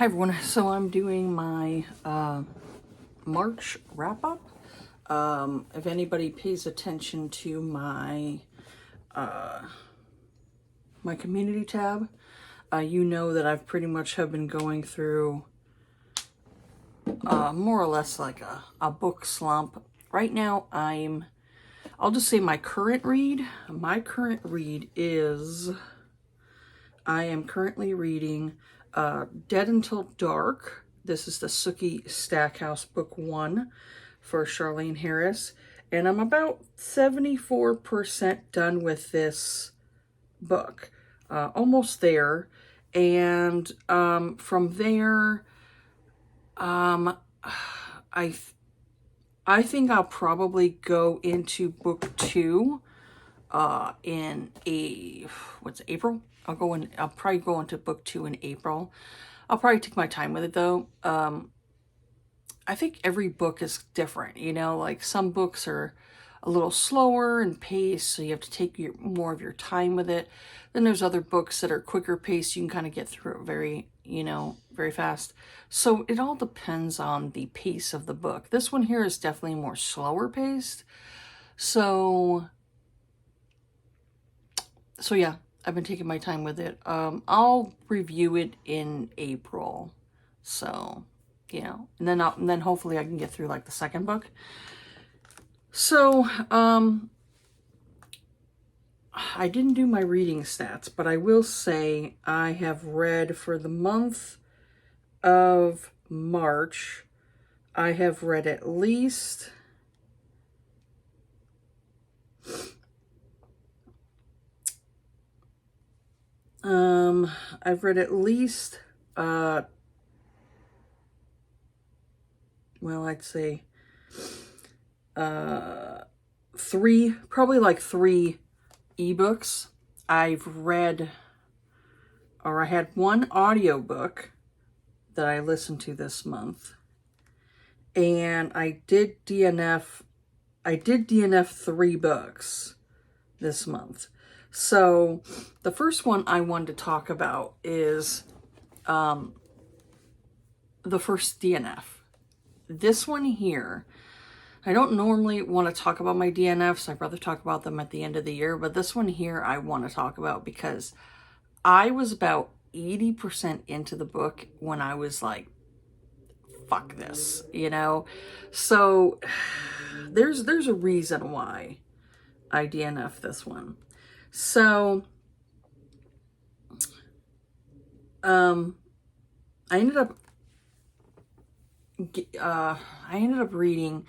Hi everyone, so I'm doing my March wrap-up. If anybody pays attention to my my community tab, you know that I've pretty much have been going through more or less like a book slump. Right now I'll just say my current read. My current read is, I am currently reading Dead Until Dark. This is the Sookie Stackhouse book 1 for Charlaine Harris. And I'm about 74% done with this book. Almost there. And from there, I think I'll probably go into book 2 in April? I'll probably go into book 2 in April. I'll probably take my time with it though. I think every book is different, you know, like some books are a little slower in pace, so you have to take more of your time with it. Then there's other books that are quicker paced. You can kind of get through it very fast. So it all depends on the pace of the book. This one here is definitely more slower paced. So yeah, I've been taking my time with it. I'll review it in April. So, you know, and then hopefully I can get through like the second book. So, I didn't do my reading stats, but I will say I have read for the month of March, I have read at least I've read at least, well, I'd say, probably like 3 ebooks. I've read, or I had 1 audiobook that I listened to this month. And I did DNF 3 books this month. So the first one I wanted to talk about is the first DNF. This one here, I don't normally want to talk about my DNFs. I'd rather talk about them at the end of the year. But this one here I want to talk about because I was about 80% into the book when I was like, fuck this, you know? So there's a reason why I DNF this one. So, I ended up reading,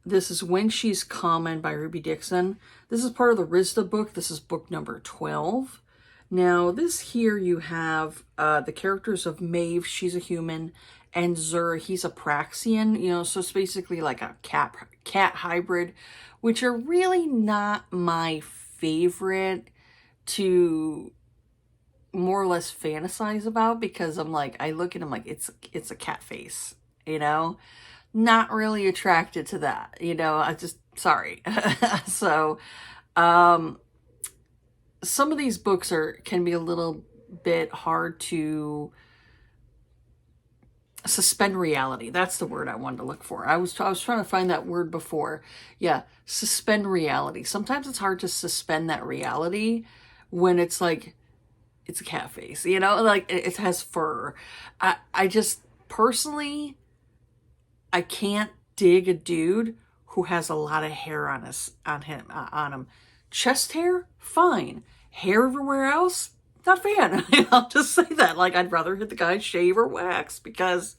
this is When She's Common by Ruby Dixon. This is part of the RISDA book. This is book number 12. Now, this here you have the characters of Maeve, she's a human, and Zur, he's a Praxian, you know, so it's basically like a cat hybrid, which are really not my favorite to more or less fantasize about, because I'm like, I look at him like it's a cat face, you know, not really attracted to that, you know, I just, sorry. So some of these books can be a little bit hard to suspend reality. That's the word I wanted to look for. I was trying to find that word before. Yeah, suspend reality. Sometimes it's hard to suspend that reality when it's like, it's a cat face, you know, like it has fur. I just personally, I can't dig a dude who has a lot of hair on him. Chest hair, fine. Hair everywhere else, not a fan. I'll just say that. Like, I'd rather hit the guy shave or wax, because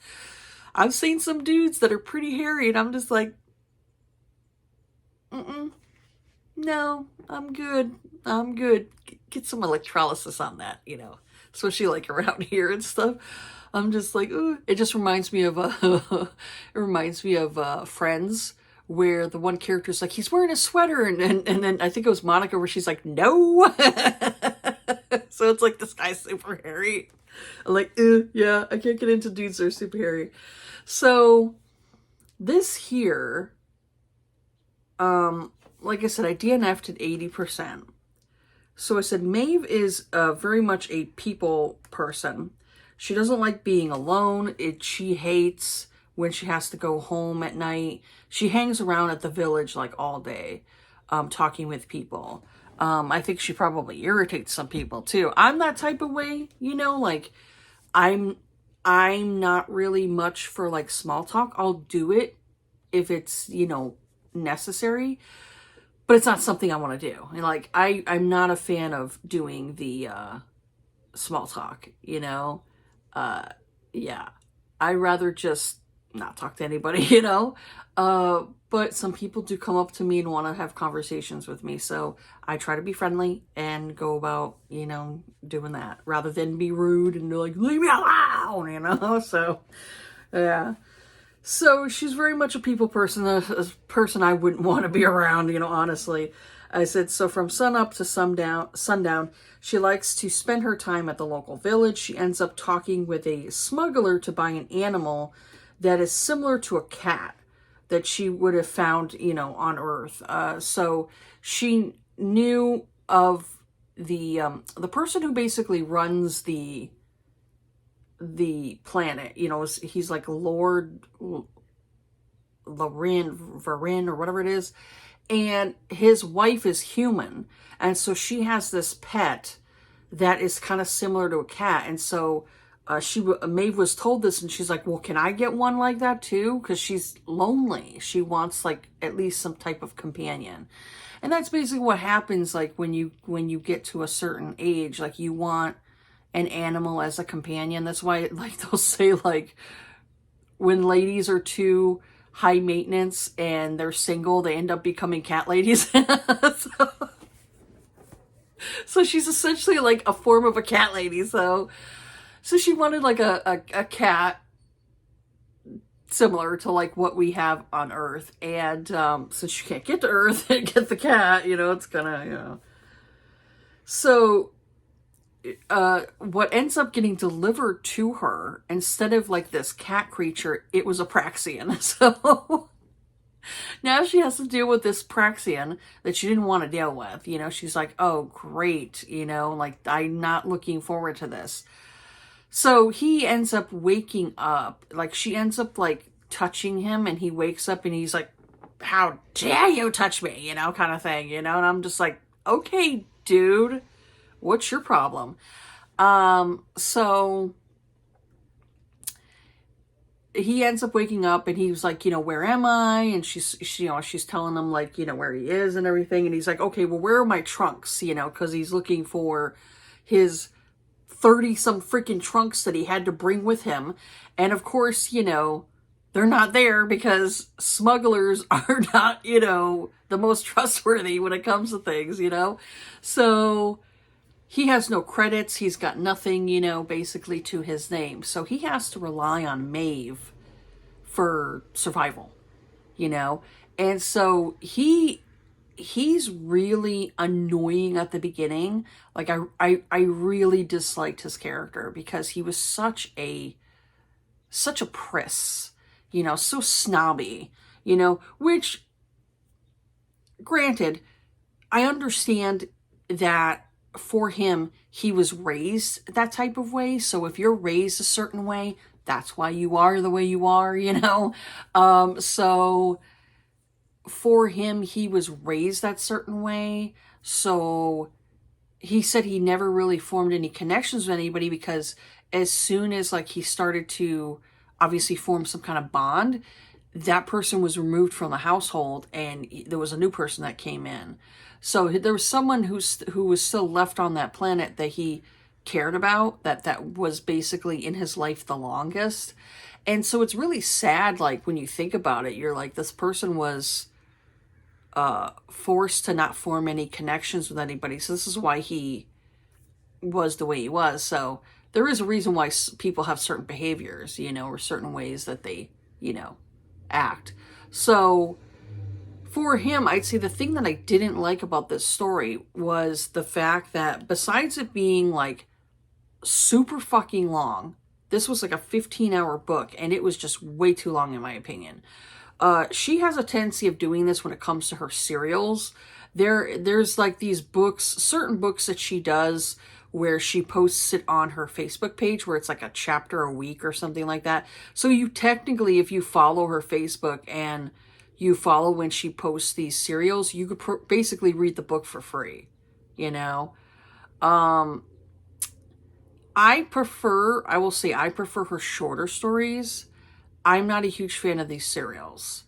I've seen some dudes that are pretty hairy and I'm just like, no, I'm good. Get some electrolysis on that, you know, especially like around here and stuff. I'm just like, ooh. It just reminds me of Friends, where the one character's like, he's wearing a sweater, and then I think it was Monica where she's like, no. So it's like, this guy's super hairy. I'm like, yeah, I can't get into dudes that are super hairy. So this here, like I said, I DNF'd at 80%. So I said Maeve is very much a people person. She doesn't like being alone. She hates when she has to go home at night. She hangs around at the village like all day, talking with people. I think she probably irritates some people too. I'm that type of way, you know, like I'm not really much for like small talk. I'll do it if it's, you know, necessary, but it's not something I want to do. And like I'm not a fan of doing the small talk, you know. Yeah. I'd rather just not talk to anybody, you know. But some people do come up to me and want to have conversations with me, so I try to be friendly and go about, you know, doing that rather than be rude and like, leave me alone, you know. So yeah. So she's very much a people person, a person I wouldn't want to be around, you know, honestly. I said, so from sunup to sundown, she likes to spend her time at the local village. She ends up talking with a smuggler to buy an animal that is similar to a cat that she would have found, you know, on Earth. So she knew of the person who basically runs the planet, you know. He's like Lord Varin or whatever it is, and his wife is human, and so she has this pet that is kind of similar to a cat. And so Maeve was told this, and she's like, well, can I get one like that too? Because she's lonely. She wants like at least some type of companion. And that's basically what happens like when you get to a certain age, like you want an animal as a companion. That's why like they'll say like when ladies are too high maintenance and they're single, they end up becoming cat ladies. So she's essentially like a form of a cat lady. So she wanted like a cat similar to like what we have on Earth. And since she can't get to Earth and get the cat, you know, it's gonna, you know. So what ends up getting delivered to her, instead of like this cat creature, it was a Praxian. So now she has to deal with this Praxian that she didn't want to deal with. You know, she's like, oh, great. You know, like I'm not looking forward to this. So he ends up waking up, like she ends up like touching him, and he wakes up and he's like, how dare you touch me, you know, kind of thing, you know. And I'm just like, okay, dude, what's your problem? So he ends up waking up and he was like, you know, where am I? And she's telling him like, you know, where he is and everything. And he's like, okay, well, where are my trunks? You know, because he's looking for his 30 some freaking trunks that he had to bring with him. And of course, you know, they're not there because smugglers are not, you know, the most trustworthy when it comes to things, you know. So he has no credits. He's got nothing, you know, basically to his name. So he has to rely on Maeve for survival, you know. And so he's really annoying at the beginning. Like I really disliked his character because he was such a priss, you know, so snobby, you know, which granted, I understand that for him, he was raised that type of way. So if you're raised a certain way, that's why you are the way you are, you know. So for him, he was raised that certain way. So he said he never really formed any connections with anybody because as soon as like he started to obviously form some kind of bond, that person was removed from the household and there was a new person that came in. So there was someone who was still left on that planet that he cared about, that was basically in his life the longest. And so it's really sad, like when you think about it, you're like, this person was forced to not form any connections with anybody. So this is why he was the way he was. So there is a reason why people have certain behaviors, you know, or certain ways that they, you know, act. So for him, I'd say the thing that I didn't like about this story was the fact that besides it being like super fucking long, this was like a 15-hour book and it was just way too long in my opinion. She has a tendency of doing this when it comes to her serials. There's like these books, certain books that she does where she posts it on her Facebook page where it's like a chapter a week or something like that. So you technically, if you follow her Facebook and you follow when she posts these serials, you could basically read the book for free, you know? I will say I prefer her shorter stories. I'm not a huge fan of these serials.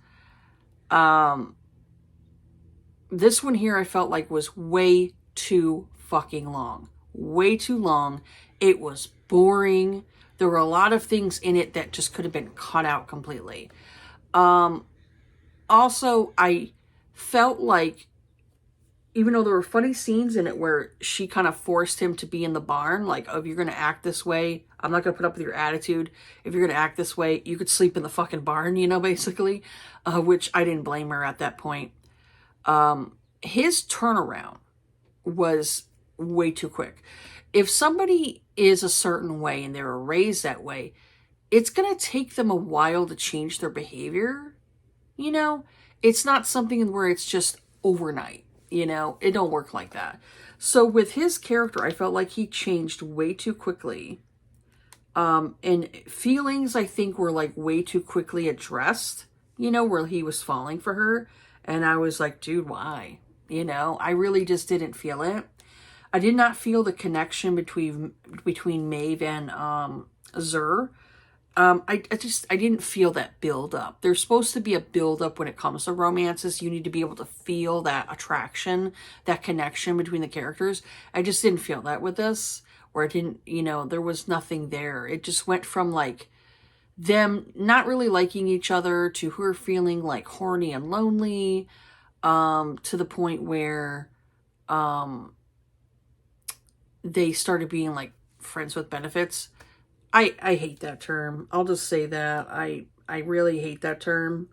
This one here I felt like was way too fucking long. Way too long. It was boring. There were a lot of things in it that just could have been cut out completely. Also, I felt like, even though there were funny scenes in it where she kind of forced him to be in the barn, like, oh, if you're going to act this way, I'm not going to put up with your attitude. If you're going to act this way, you could sleep in the fucking barn, you know, basically, which I didn't blame her at that point. His turnaround was way too quick. If somebody is a certain way and they were raised that way, it's going to take them a while to change their behavior. You know, it's not something where it's just overnight. You know, it don't work like that. So with his character, I felt like he changed way too quickly. And feelings, I think, were like way too quickly addressed, you know, where he was falling for her. And I was like, dude, why? You know, I really just didn't feel it. I did not feel the connection between Maeve and Zur. I didn't feel that build up. There's supposed to be a build up when it comes to romances. You need to be able to feel that attraction, that connection between the characters. I just didn't feel that with this, or I didn't, you know, there was nothing there. It just went from like them not really liking each other to her feeling like horny and lonely, to the point where, they started being like friends with benefits. I hate that term. I'll just say that. I really hate that term.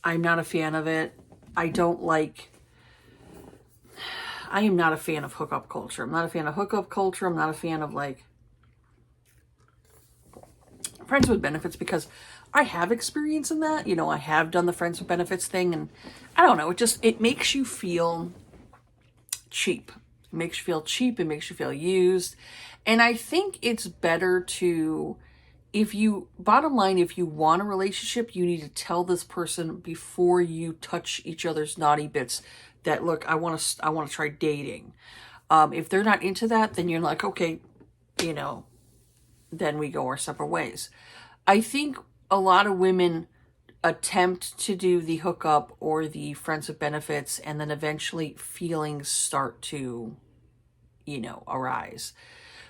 I'm not a fan of it. I am not a fan of hookup culture. I'm not a fan of hookup culture. I'm not a fan of like friends with benefits, because I have experience in that. You know, I have done the friends with benefits thing, and I don't know, it makes you feel cheap. It makes you feel cheap. It makes you feel used. And I think it's better to, bottom line, if you want a relationship, you need to tell this person before you touch each other's naughty bits that, look, I want to try dating. If they're not into that, then you're like, okay, you know, then we go our separate ways. I think a lot of women attempt to do the hookup or the friends with benefits, and then eventually feelings start to, you know, arise.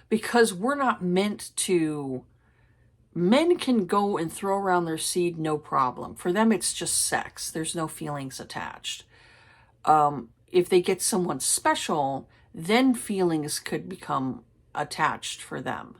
Because we're not meant to, men can go and throw around their seed, no problem. For them, it's just sex. There's no feelings attached. If they get someone special, then feelings could become attached for them.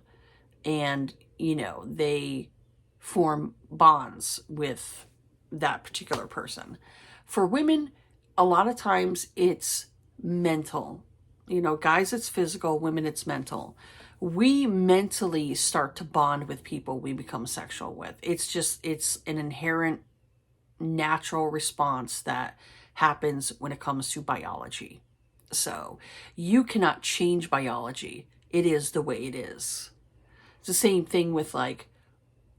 And, you know, they form bonds with that particular person. For women, a lot of times it's mental. You know, guys, it's physical. Women, it's mental. We mentally start to bond with people we become sexual with. It's an inherent natural response that happens when it comes to biology. So you cannot change biology. It is the way it is. It's the same thing with like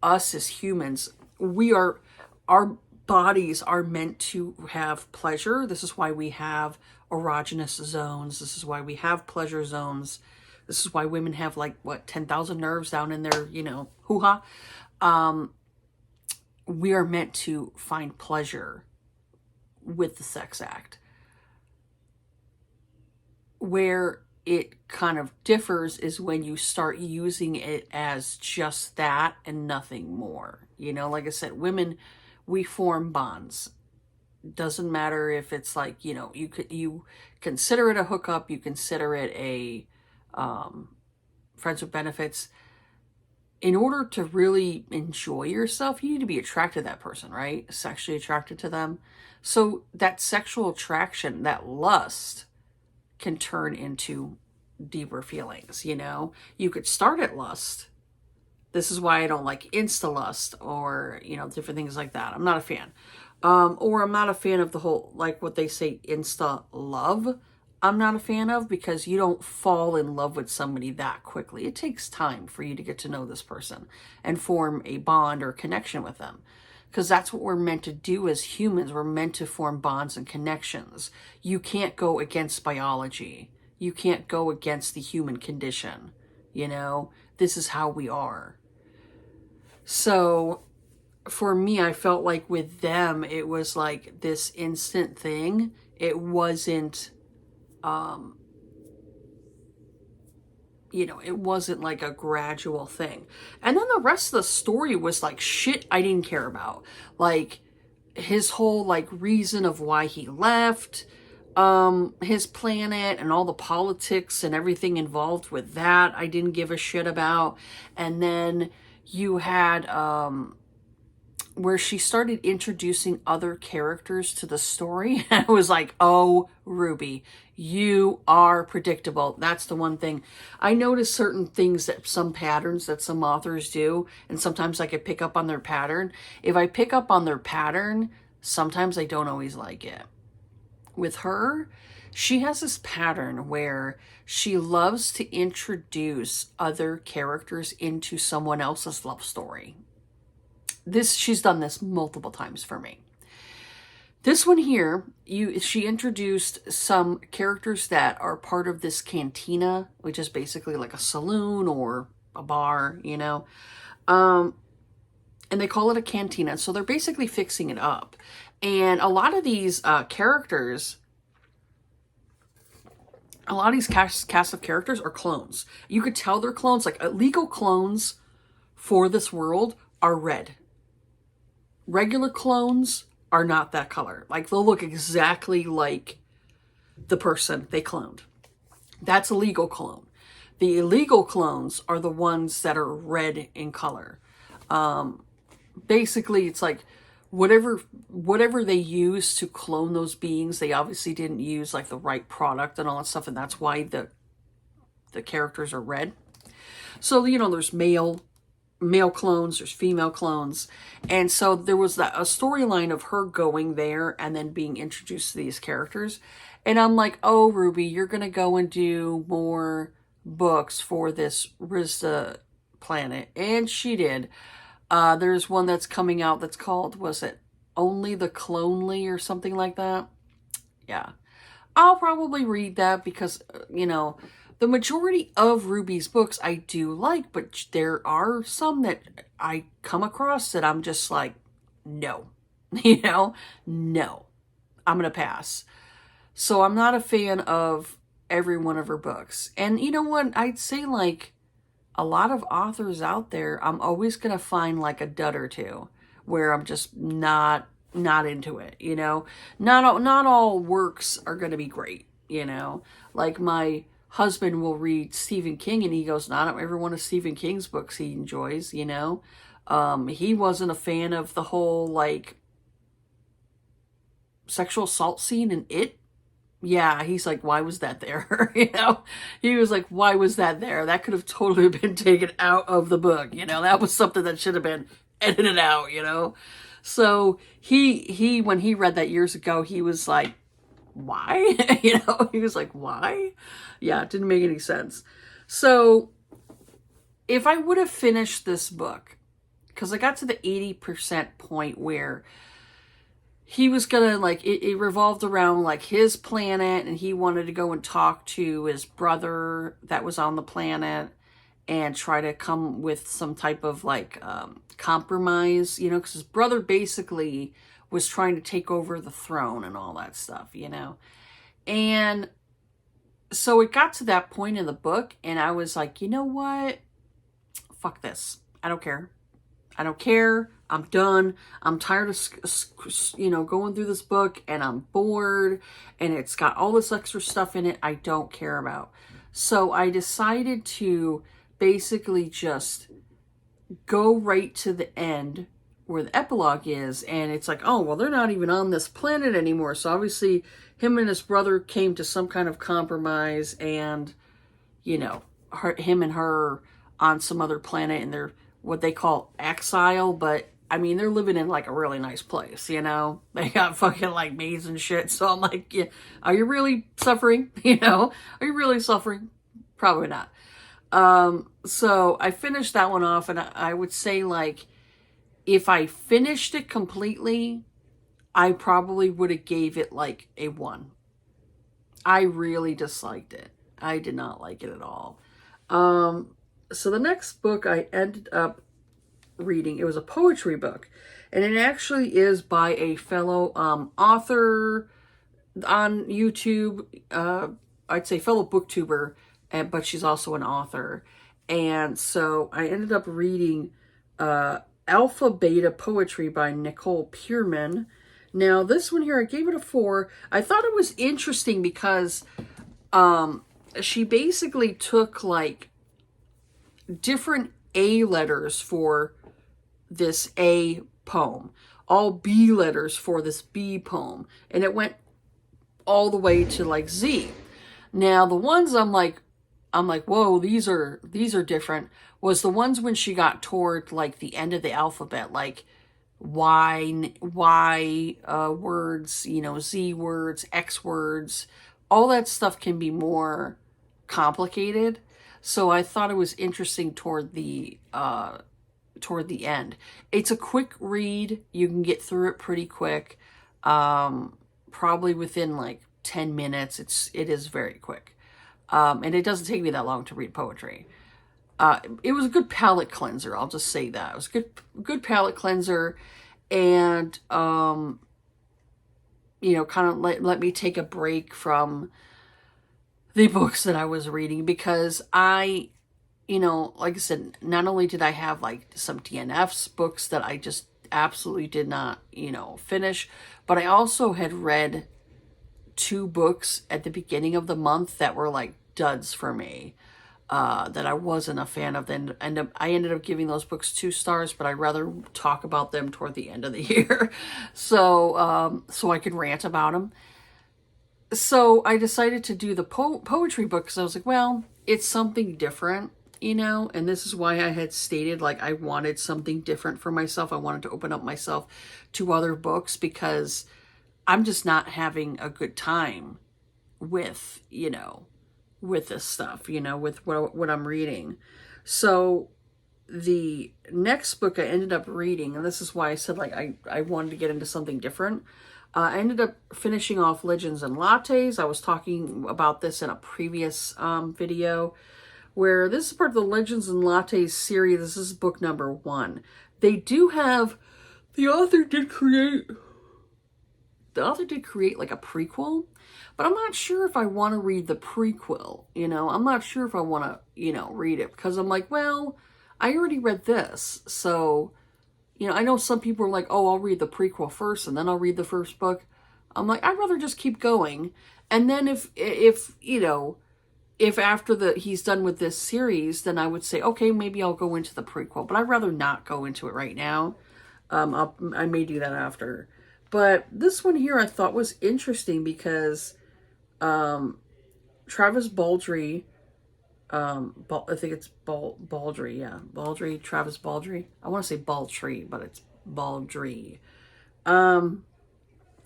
us as humans. Our bodies are meant to have pleasure. This is why we have erogenous zones. This is why we have pleasure zones. This is why women have like, 10,000 nerves down in their, you know, hoo-ha. We are meant to find pleasure with the sex act. Where it kind of differs is when you start using it as just that and nothing more. You know, like I said, women, we form bonds. Doesn't matter if it's like, you know, you consider it a hookup, you consider it a friends with benefits. In order to really enjoy yourself, you need to be attracted to that person, right? Sexually attracted to them. So that sexual attraction, that lust, can turn into deeper feelings, you know? You could start at lust. This is why I don't like insta-lust or, you know, different things like that. I'm not a fan. Or I'm not a fan of the whole, like what they say, insta-love. I'm not a fan of, because you don't fall in love with somebody that quickly. It takes time for you to get to know this person and form a bond or connection with them. Because that's what we're meant to do as humans. We're meant to form bonds and connections. You can't go against biology. You can't go against the human condition. You know, this is how we are. So for me, I felt like with them, it was like this instant thing. It wasn't, you know, it wasn't like a gradual thing. And then the rest of the story was like shit I didn't care about. Like his whole like reason of why he left his planet, and all the politics and everything involved with that I didn't give a shit about. And then you had where she started introducing other characters to the story. I was like, oh, Ruby, you are predictable. That's the one thing. I notice certain things, that some patterns that some authors do, and sometimes I could pick up on their pattern. If I pick up on their pattern, sometimes I don't always like it. With her, she has this pattern where she loves to introduce other characters into someone else's love story. She's done this multiple times for me. This one here, she introduced some characters that are part of this cantina, which is basically like a saloon or a bar, you know. And they call it a cantina. So they're basically fixing it up. And a lot of these characters, a lot of these cast of characters are clones. You could tell they're clones. Like illegal clones for this world are red. Regular clones are not that color. Like they'll look exactly like the person they cloned. That's a legal clone. The illegal clones are the ones that are red in color. Basically, it's like whatever they use to clone those beings, they obviously didn't use like the right product and all that stuff, and that's why the characters are red. So, you know, there's male clones, there's female clones. And so there was a storyline of her going there and then being introduced to these characters. And I'm like, oh, Ruby, you're going to go and do more books for this Rizda planet. And she did. There's one that's coming out that's called, was it Only the Clonely or something like that? Yeah. I'll probably read that because, you know, the majority of Ruby's books I do like, but there are some that I come across that I'm just like, no, you know, no, I'm going to pass. So I'm not a fan of every one of her books. And you know what? I'd say like a lot of authors out there, I'm always going to find like a dud or two where I'm just not into it, you know. Not all works are going to be great, you know. Like my husband will read Stephen King and he goes, not every one of Stephen King's books he enjoys, you know. He wasn't a fan of the whole like sexual assault scene in It. Yeah, he's like, why was that there? You know, he was like, why was that there? That could have totally been taken out of the book. You know, that was something that should have been edited out, you know. So he when he read that years ago, he was like, why? You know, he was like, why? Yeah, it didn't make any sense. So if I would have finished this book, because I got to the 80% point where he was gonna like, it revolved around like his planet, and he wanted to go and talk to his brother that was on the planet and try to come with some type of like compromise, you know, because his brother basically was trying to take over the throne and all that stuff, you know. And so it got to that point in the book, and I was like, you know what? Fuck this. I don't care. I don't care. I'm done. I'm tired of, you know, going through this book, and I'm bored, and it's got all this extra stuff in it I don't care about. So I decided to basically just go right to the end where the epilogue is, and it's like, oh, well, they're not even on this planet anymore. So obviously him and his brother came to some kind of compromise, and, you know, him and her on some other planet, and they're what they call exile, but I mean, they're living in like a really nice place, you know? They got fucking like maids and shit. So I'm like, yeah, are you really suffering? You know? Are you really suffering? Probably not. So I finished that one off, and I would say, like, if I finished it completely, I probably would have gave it like a 1. I really disliked it. I did not like it at all. So the next book I ended up reading, it was a poetry book, and it actually is by a fellow author on YouTube. I'd say fellow booktuber, but she's also an author. And so I ended up reading Alpha Beta Poetry by Nicole. Now this one here, I gave it a 4. I thought it was interesting because she basically took like different A letters for this A poem, all B letters for this B poem, and it went all the way to like Z. Now the ones I'm like, whoa, these are different, was the ones when she got toward like the end of the alphabet, like Y words, you know, Z words, X words, all that stuff can be more complicated. So I thought it was interesting toward the end. It's a quick read. You can get through it pretty quick. Probably within like 10 minutes. It is very quick. And it doesn't take me that long to read poetry. It was a good palate cleanser. I'll just say that. It was a good palate cleanser, and you know, kind of let me take a break from the books that I was reading, because I, you know, like I said, not only did I have like some DNF's books that I just absolutely did not, you know, finish, but I also had read 2 books at the beginning of the month that were like duds for me, that I wasn't a fan of. And I ended up giving those books 2 stars, but I'd rather talk about them toward the end of the year. So, so I could rant about them. So I decided to do the poetry book, because I was like, well, it's something different, you know, and this is why I had stated like I wanted something different for myself. I wanted to open up myself to other books, because I'm just not having a good time with, you know, with this stuff, you know, with what I'm reading. So the next book I ended up reading, and this is why I said like I wanted to get into something different. I ended up finishing off Legends and Lattes. I was talking about this in a previous video, where this is part of the Legends and Lattes series. This is book number 1. They do have, the author did create like a prequel, but I'm not sure if I want to read the prequel, you know. I'm not sure if I want to, you know, read it, because I'm like, well, I already read this. So, you know, I know some people are like, oh, I'll read the prequel first and then I'll read the first book. I'm like, I'd rather just keep going. And then if you know, if after he's done with this series, then I would say, okay, maybe I'll go into the prequel, but I'd rather not go into it right now. I may do that after. But this one here I thought was interesting because Travis Baldree, I think it's Baldree, yeah. Baldree, Travis Baldree. I want to say Baldtree, but it's Baldree.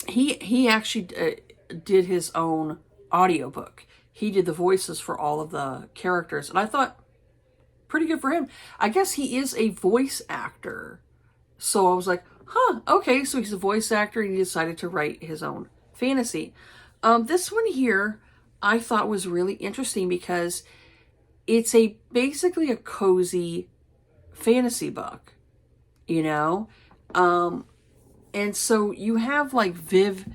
He actually did his own audiobook. He did the voices for all of the characters, and I thought, pretty good for him. I guess he is a voice actor. So I was like, huh, okay, so he's a voice actor and he decided to write his own fantasy. This one here I thought was really interesting because it's basically a cozy fantasy book, you know? And so you have like Viv,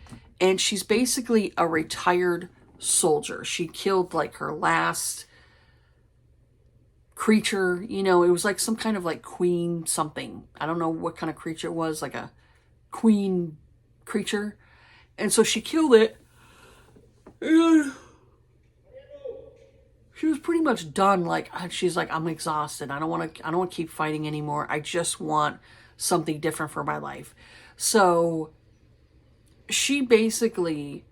and she's basically a retired soldier. She killed like her last creature, you know. It was like some kind of like queen something. I don't know what kind of creature it was, like a queen creature. And so she killed it. And she was pretty much done. Like, she's like, I'm exhausted. I don't want to keep fighting anymore. I just want something different for my life. So she basically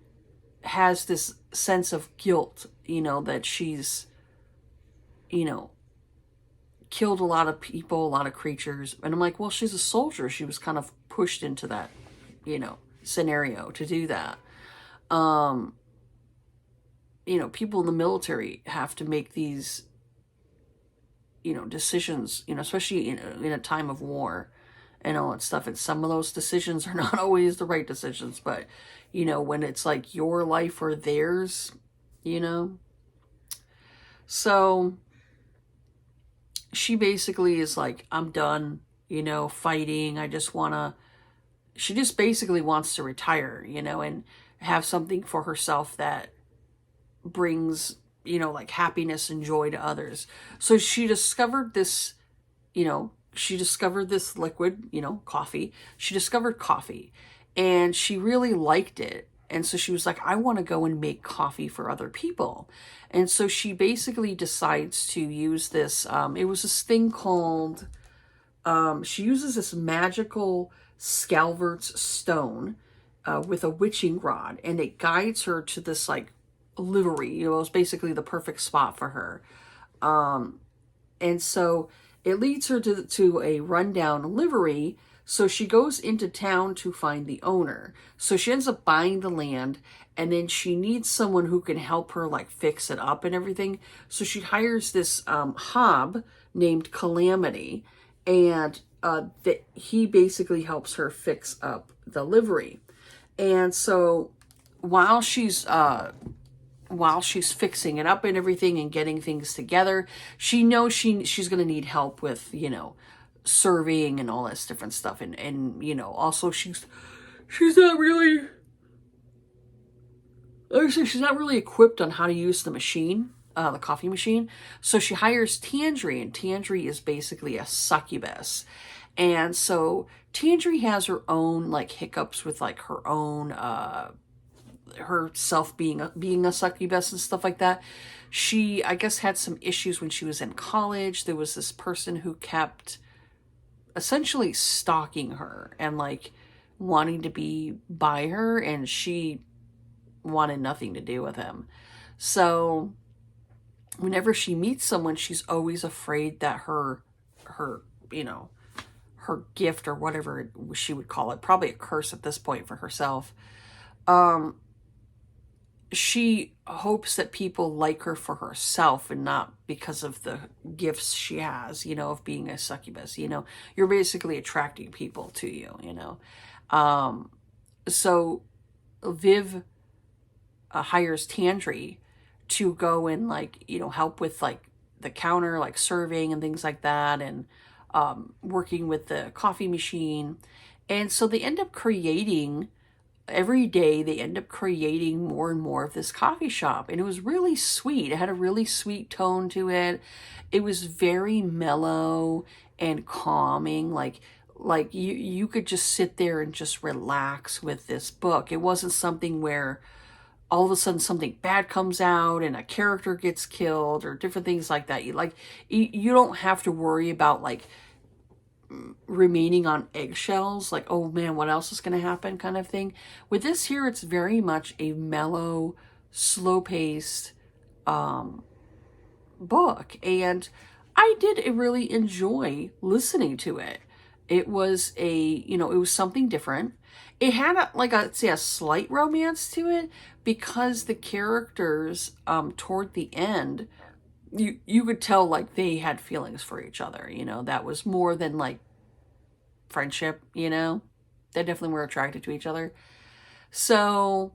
has this sense of guilt, you know, that she's, you know, killed a lot of people, a lot of creatures. And I'm like, well, she's a soldier. She was kind of pushed into that, you know, scenario to do that. You know, people in the military have to make these, you know, decisions, you know, especially in a time of war and all that stuff. And some of those decisions are not always the right decisions, but, you know, when it's like your life or theirs, you know. So she basically is like, I'm done, you know, fighting. She just basically wants to retire, you know, and have something for herself that brings, you know, like happiness and joy to others. So she discovered this, you know, liquid, you know, coffee. She discovered coffee and she really liked it. And so she was like, I want to go and make coffee for other people. And so she basically decides to use this. It was this thing called, she uses this magical Scalvert's stone with a witching rod, and it guides her to this like livery. You know, it's basically the perfect spot for her. And so it leads her to a rundown livery. So she goes into town to find the owner. So she ends up buying the land, and then she needs someone who can help her like fix it up and everything. So she hires this hob named Calamity, and he basically helps her fix up the livery. And so while she's fixing it up and everything and getting things together, she knows she's going to need help with, you know, serving and all this different stuff. And you know, also she's not really, she's not really equipped on how to use the machine, the coffee machine. So she hires Tangerine, and Tangerine is basically a succubus. And so Tangerine has her own like hiccups with like her own, herself being a succubus and stuff like that. She, I guess, had some issues when she was in college. There was this person who kept essentially stalking her and like wanting to be by her, and she wanted nothing to do with him. So whenever she meets someone, she's always afraid that her you know, her gift or whatever she would call it, probably a curse at this point for herself, she hopes that people like her for herself and not because of the gifts she has, you know, of being a succubus. You know, you're basically attracting people to you, you know. So Viv hires Tandri to go and like, you know, help with like the counter, like serving and things like that, and working with the coffee machine. And so they end up creating, every day they end up creating more and more of this coffee shop. And it was really sweet. It had a really sweet tone to it. It was very mellow and calming. Like you could just sit there and just relax with this book. It wasn't something where all of a sudden something bad comes out and a character gets killed or different things like that. You don't have to worry about like remaining on eggshells, like, oh man, what else is going to happen kind of thing. With this here, it's very much a mellow, slow-paced book, and I did really enjoy listening to it. It was it was something different. It had a slight romance to it, because the characters toward the end, you could tell like they had feelings for each other, you know. That was more than like friendship, you know. They definitely were attracted to each other. So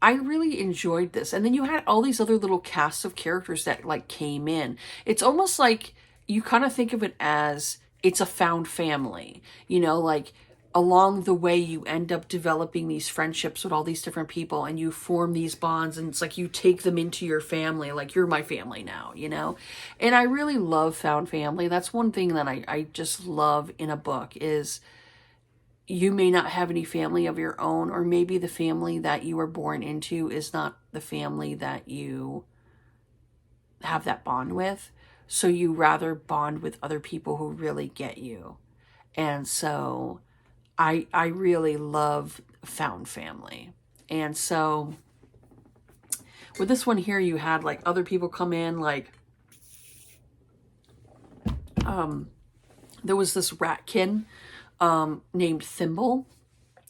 I really enjoyed this. And then you had all these other little casts of characters that like came in. It's almost like you kind of think of it as it's a found family, you know, like along the way you end up developing these friendships with all these different people, and you form these bonds, and it's like you take them into your family, like you're my family now, you know. And I really love found family. That's one thing that I just love in a book, is you may not have any family of your own, or maybe the family that you were born into is not the family that you have that bond with. So you rather bond with other people who really get you. And so I really love found family. And so with this one here, you had like other people come in, like there was this ratkin named Thimble.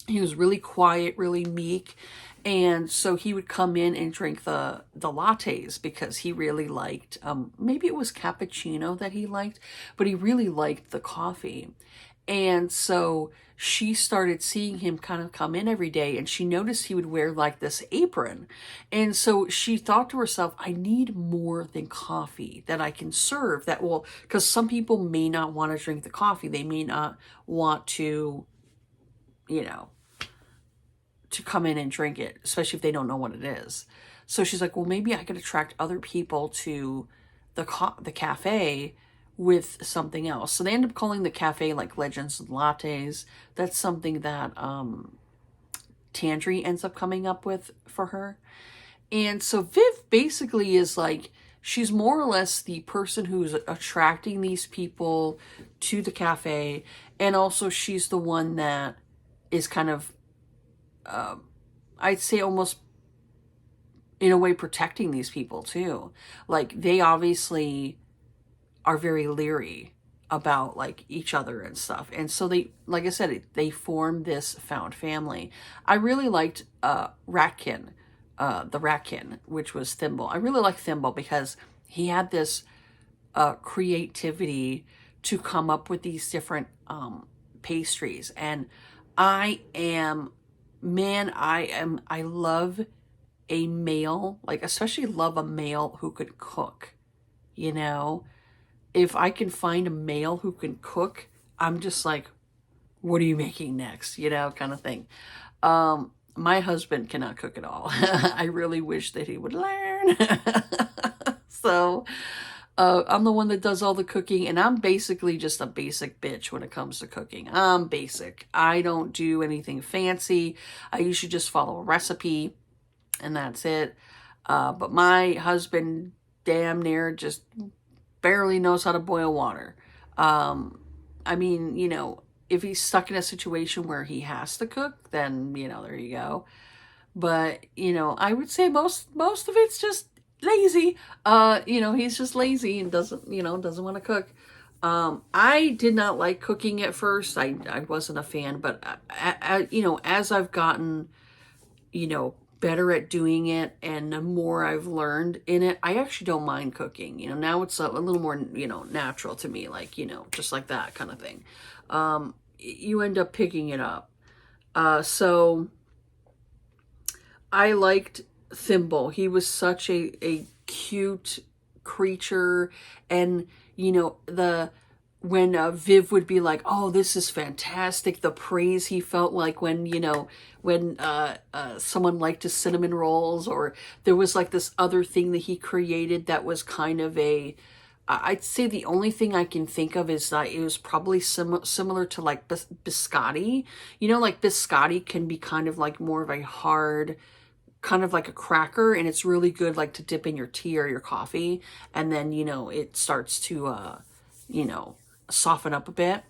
He was really quiet, really meek. And so he would come in and drink the lattes because he really liked, maybe it was cappuccino that he liked, but he really liked the coffee. And so she started seeing him kind of come in every day, and she noticed he would wear like this apron. And so she thought to herself, I need more than coffee that I can serve that will, because some people may not want to drink the coffee. They may not want to, you know, to come in and drink it, especially if they don't know what it is. So she's like, well, maybe I could attract other people to the cafe with something else. So they end up calling the cafe like Legends and Lattes. That's something that Tandri ends up coming up with for her. And so Viv basically is like, she's more or less the person who's attracting these people to the cafe. And also she's the one that is kind of, I'd say almost in a way protecting these people too. Like they obviously are very leery about like each other and stuff. And so they, like I said, they form this found family. I really liked Ratkin, the Ratkin, which was Thimble. I really liked Thimble because he had this creativity to come up with these different pastries. And I love a male, like especially love a male who could cook, you know? If I can find a male who can cook, I'm just like, what are you making next? You know, kind of thing. My husband cannot cook at all. I really wish that he would learn. So I'm the one that does all the cooking, and I'm basically just a basic bitch when it comes to cooking. I'm basic. I don't do anything fancy. I usually just follow a recipe, and that's it. But my husband damn near just barely knows how to boil water. I mean, you know, if he's stuck in a situation where he has to cook, then, you know, there you go. But, you know, I would say most of it's just lazy. You know, he's just lazy and doesn't want to cook. I did not like cooking at first. I wasn't a fan, but you know, as I've gotten, you know, better at doing it and the more I've learned in it, I actually don't mind cooking. You know, now it's a little more, you know, natural to me, like, you know, just like that kind of thing. You end up picking it up. So I liked Thimble. He was such a cute creature. And, you know, when Viv would be like, oh, this is fantastic, the praise he felt like when, you know, when someone liked his cinnamon rolls, or there was like this other thing that he created that was kind of I'd say the only thing I can think of is that it was probably similar to like biscotti. You know, like biscotti can be kind of like more of a hard, kind of like a cracker, and it's really good like to dip in your tea or your coffee, and then, you know, it starts to you know, soften up a bit.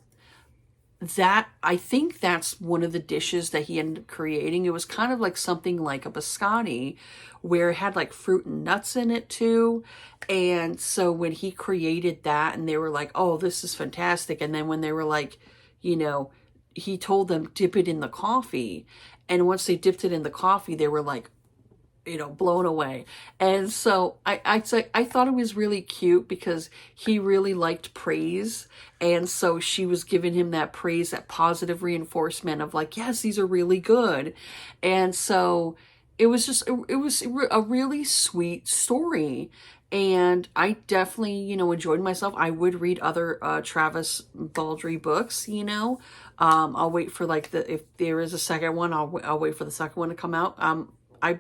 That, I think that's one of the dishes that he ended up creating. It was kind of like something like a biscotti where it had like fruit and nuts in it too. And so when he created that and they were like, oh, this is fantastic. And then when they were like, you know, he told them dip it in the coffee. And once they dipped it in the coffee, they were like, you know, blown away. And so I thought it was really cute because he really liked praise. And so she was giving him that praise, that positive reinforcement of like, yes, these are really good. And so it was just, it was a really sweet story. And I definitely, you know, enjoyed myself. I would read other Travis Baldree books, you know. I'll wait for like if there is a second one, I'll wait for the second one to come out.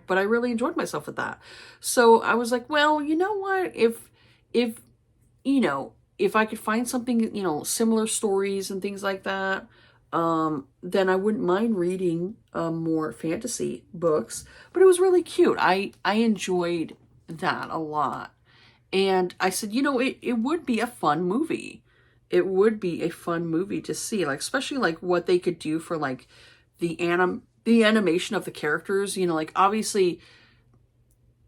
But I really enjoyed myself with that. So I was like, well, you know what? If you know, if I could find something, you know, similar stories and things like that, then I wouldn't mind reading more fantasy books. But it was really cute. I enjoyed that a lot. And I said, you know, it would be a fun movie. It would be a fun movie to see, like, especially like what they could do for like the animation of the characters. You know, like obviously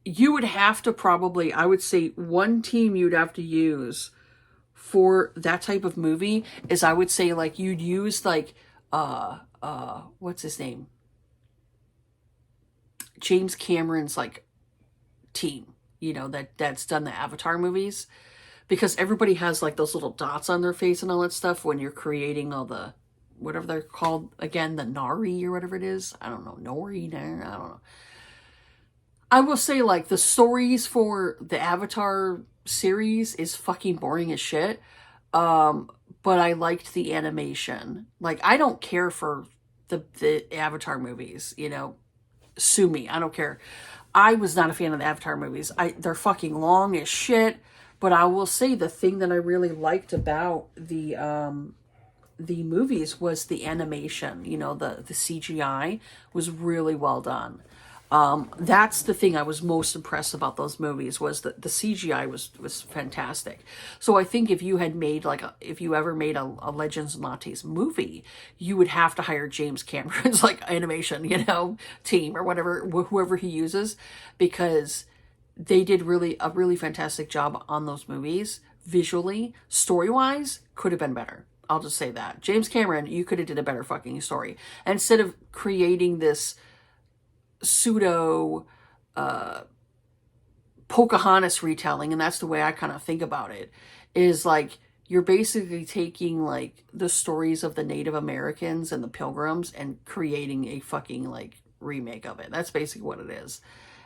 you would have to probably, I would say one team you'd have to use for that type of movie is, I would say, like, you'd use, like, what's his name? James Cameron's, like, team, you know, that's done the Avatar movies. Because everybody has, like, those little dots on their face and all that stuff when you're creating all the, whatever they're called, again, the Nari or whatever it is. I don't know. Nori, I don't know. I will say, like, the stories for the Avatar series is fucking boring as shit. But I liked the animation. Like, I don't care for the Avatar movies, you know. Sue me. I don't care. I was not a fan of the Avatar movies. They're fucking long as shit. But I will say the thing that I really liked about the movies was the animation. You know, the CGI was really well done. That's the thing I was most impressed about those movies, was that the CGI was fantastic. So I think if you had made, like, if you ever made a Legends and Lattes movie, you would have to hire James Cameron's, like, animation, you know, team or whatever, whoever he uses, because they did a really fantastic job on those movies. Visually, story-wise, could have been better. I'll just say that. James Cameron, you could have did a better fucking story. Instead of creating this pseudo Pocahontas retelling, and that's the way I kind of think about it, is like, you're basically taking, like, the stories of the Native Americans and the Pilgrims and creating a fucking, like, remake of it. That's basically what it is.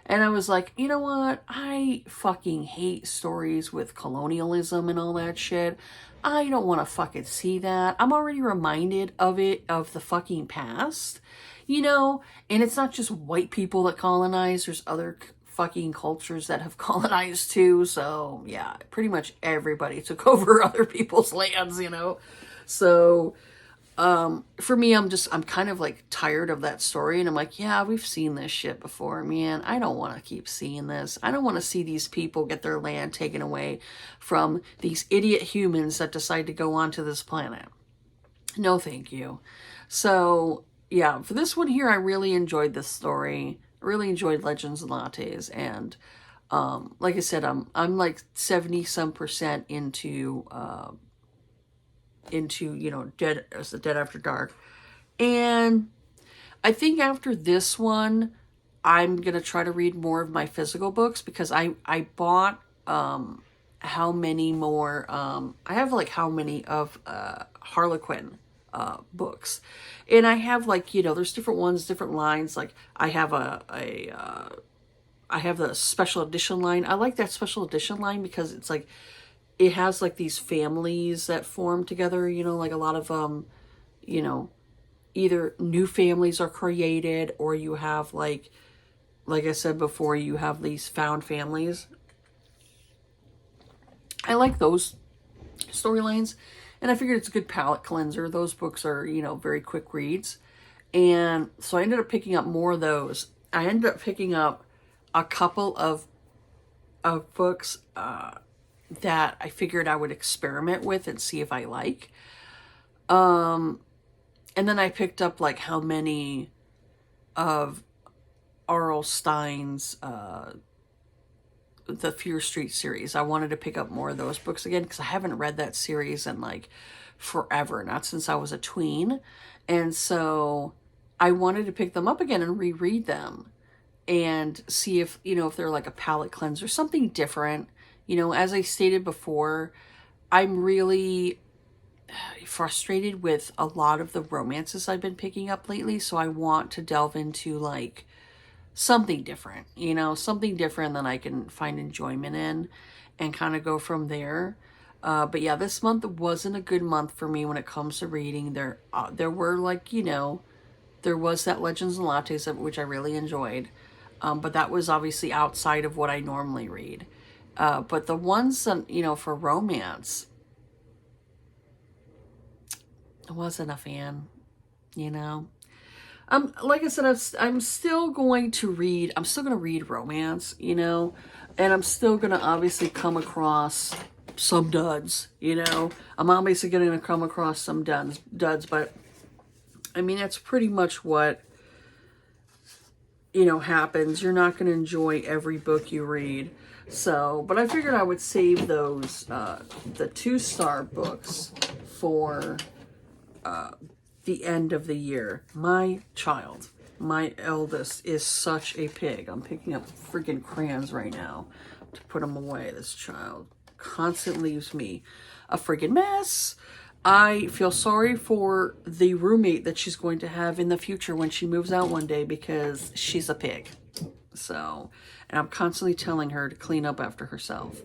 And I was like, you know what? I fucking hate stories with colonialism and all that shit. I don't want to fucking see that. I'm already reminded of it, of the fucking past, you know? And it's not just white people that colonize. There's other fucking cultures that have colonized too. So yeah, pretty much everybody took over other people's lands, you know? So for me, I'm kind of, like, tired of that story. And I'm like, yeah, we've seen this shit before, man. I don't want to keep seeing this. I don't want to see these people get their land taken away from these idiot humans that decide to go onto this planet. No, thank you. So yeah, for this one here, I really enjoyed this story. I really enjoyed Legends and Lattes. And, like I said, I'm like 70% into, you know, Dead After Dark. And I think after this one, I'm going to try to read more of my physical books, because I bought, how many more, I have, like, how many of, Harlequin, books. And I have, like, you know, there's different ones, different lines. Like, I have I have the special edition line. I like that special edition line because it's like, it has, like, these families that form together, you know, like a lot of, you know, either new families are created, or you have, like I said before, you have these found families. I like those storylines, and I figured it's a good palate cleanser. Those books are, you know, very quick reads. And so I ended up picking up more of those. I ended up picking up a couple of books, that I figured I would experiment with and see if I like. And then I picked up, like, how many of R.L. Stein's, the Fear Street series. I wanted to pick up more of those books again, because I haven't read that series in, like, forever, not since I was a tween. And so I wanted to pick them up again and reread them and see if, you know, if they're like a palate cleanser, something different. You know, as I stated before, I'm really frustrated with a lot of the romances I've been picking up lately. So I want to delve into, like, something different, you know, something different that I can find enjoyment in and kind of go from there. But yeah, this month wasn't a good month for me when it comes to reading. There were, like, you know, there was that Legends and Lattes, which I really enjoyed. But that was obviously outside of what I normally read. But the ones that, you know, for romance, I wasn't a fan, you know. Like I said, I'm still going to read romance, you know, and I'm still going to obviously come across some duds, you know. I'm obviously going to come across some duds, but I mean, that's pretty much what, happens. You're not going to enjoy every book you read. So, but I figured I would save those, the 2-star books for the end of the year. My child, my eldest, is such a pig. I'm picking up freaking crayons right now to put them away. This child constantly leaves me a friggin' mess. I feel sorry for the roommate that she's going to have in the future when she moves out one day, because she's a pig. So, and I'm constantly telling her to clean up after herself.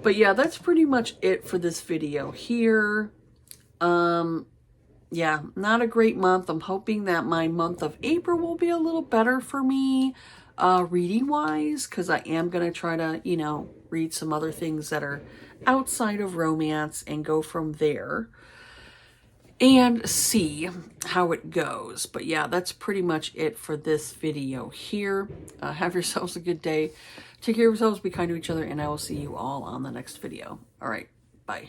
But yeah, that's pretty much it for this video here. Yeah, not a great month. I'm hoping that my month of April will be a little better for me, reading-wise, because I am going to try to, read some other things that are outside of romance and go from there and see how it goes. But yeah, that's pretty much it for this video here. Have yourselves a good day. Take care of yourselves, be kind to each other, and I will see you all on the next video. All right, bye.